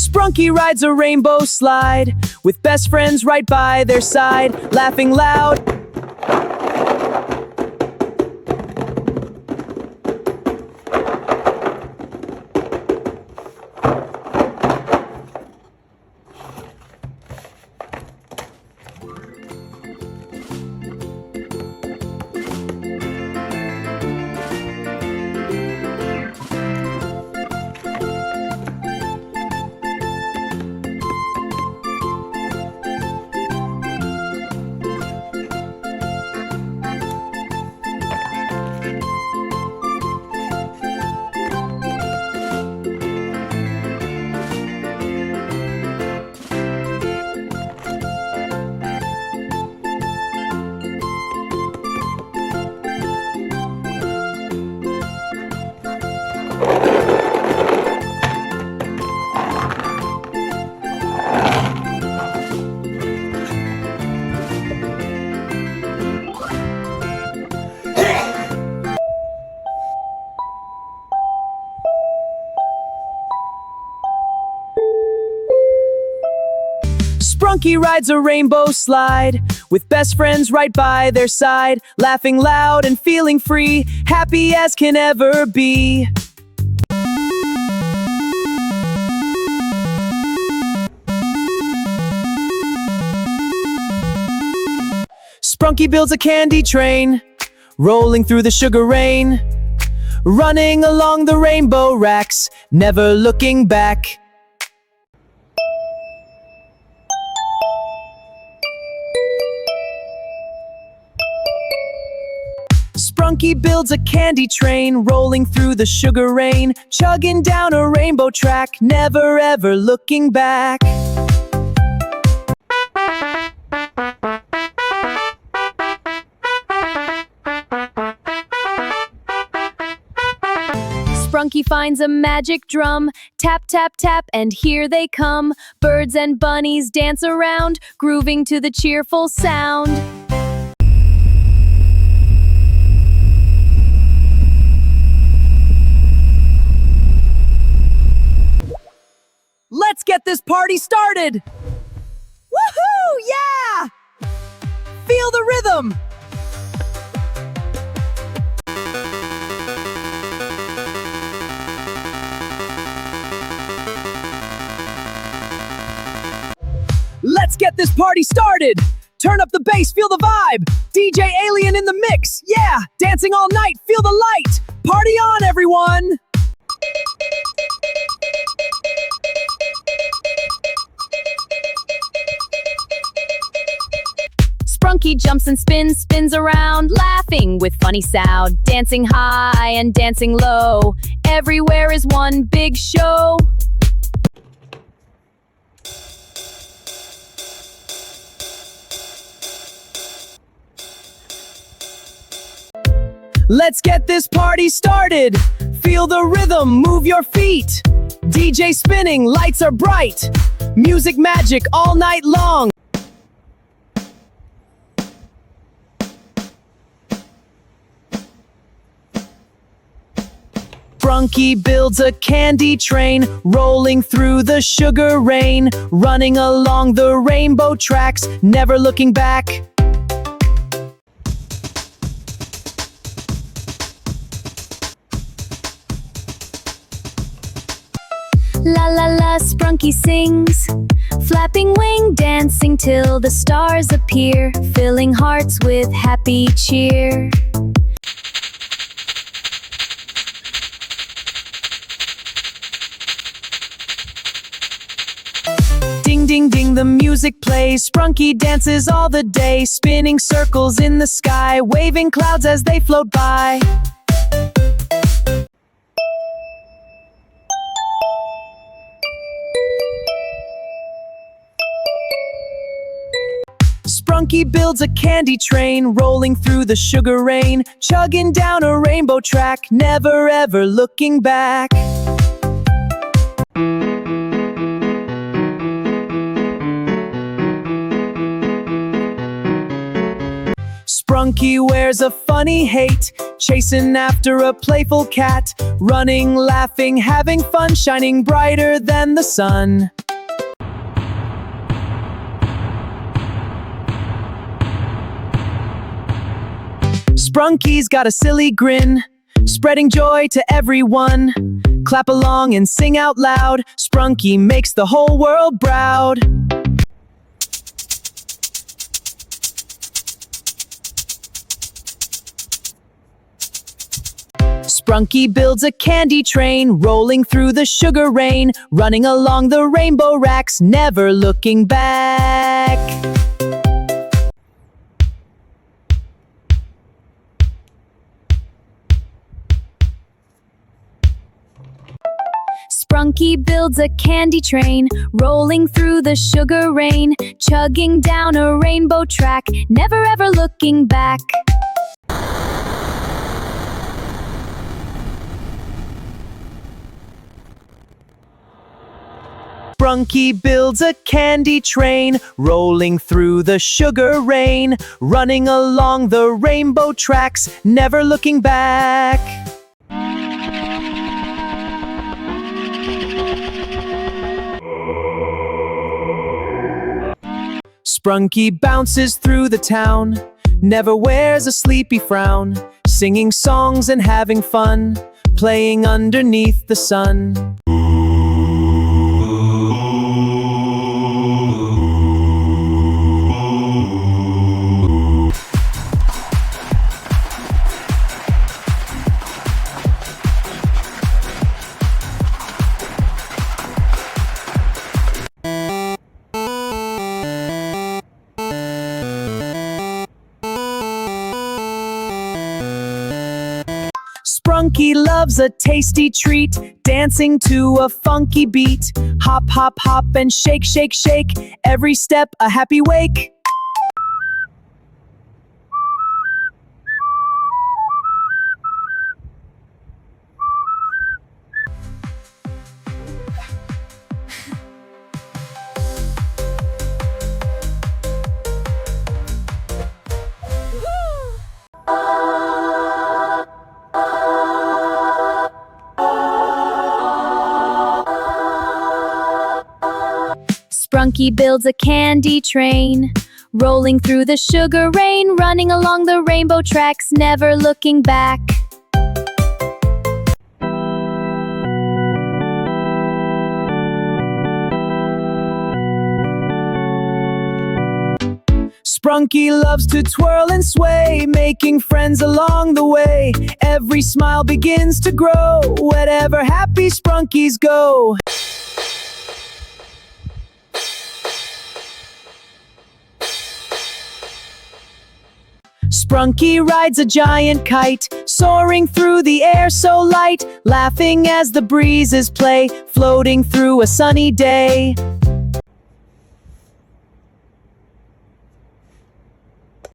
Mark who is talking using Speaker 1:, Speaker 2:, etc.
Speaker 1: Sprunki rides a rainbow slide with best friends right by their side, laughing loud. Sprunki rides a rainbow slide with best friends right by their side, laughing loud and feeling free, happy as can ever be. Sprunki builds a candy train, rolling through the sugar rain, running along the rainbow racks, never looking back. Sprunki builds a candy train, rolling through the sugar rain, chugging down a rainbow track, never ever looking back. Sprunki finds a magic drum, tap, tap, tap, and here they come. Birds and bunnies dance around, grooving to the cheerful sound. Let's get this party started! Woohoo! Yeah! Feel the rhythm! Let's get this party started! Turn up the bass, feel the vibe! DJ Alien in the mix, yeah! Dancing all night, feel the light! Party on, everyone! Sprunki jumps and spins, spins around, laughing with funny sound, dancing high and dancing low. Everywhere is one big show. Let's get this party started! Feel the rhythm, move your feet! DJ spinning, lights are bright! Music magic all night long! Sprunki builds a candy train, rolling through the sugar rain, running along the rainbow tracks, never looking back. La la la, Sprunki sings, flapping wing, dancing till the stars appear, filling hearts with happy cheer. Ding ding ding, the music plays, Sprunki dances all the day, spinning circles in the sky, waving clouds as they float by. Sprunki builds a candy train, rolling through the sugar rain, chugging down a rainbow track, never ever looking back. Sprunki wears a fun funny hate, chasing after a playful cat, running, laughing, having fun, shining brighter than the sun. Sprunki's got a silly grin, spreading joy to everyone. Clap along and sing out loud, Sprunki makes the whole world proud. Sprunki builds a candy train, rolling through the sugar rain, running along the rainbow racks, never looking back.
Speaker 2: Sprunki builds a candy train, rolling through the sugar rain, chugging down a rainbow track, never ever looking back.
Speaker 1: Sprunki builds a candy train, rolling through the sugar rain, running along the rainbow tracks, never looking back. Sprunki bounces through the town, never wears a sleepy frown, singing songs and having fun, playing underneath the sun. Sprunki loves a tasty treat, dancing to a funky beat. Hop, hop, hop and shake, shake, shake, every step a happy wake.
Speaker 2: Sprunki builds a candy train, rolling through the sugar rain, running along the rainbow tracks, never looking back.
Speaker 1: Sprunki loves to twirl and sway, making friends along the way. Every smile begins to grow, wherever happy Sprunkis go. Sprunki rides a giant kite, soaring through the air so light, laughing as the breezes play, floating through a sunny day.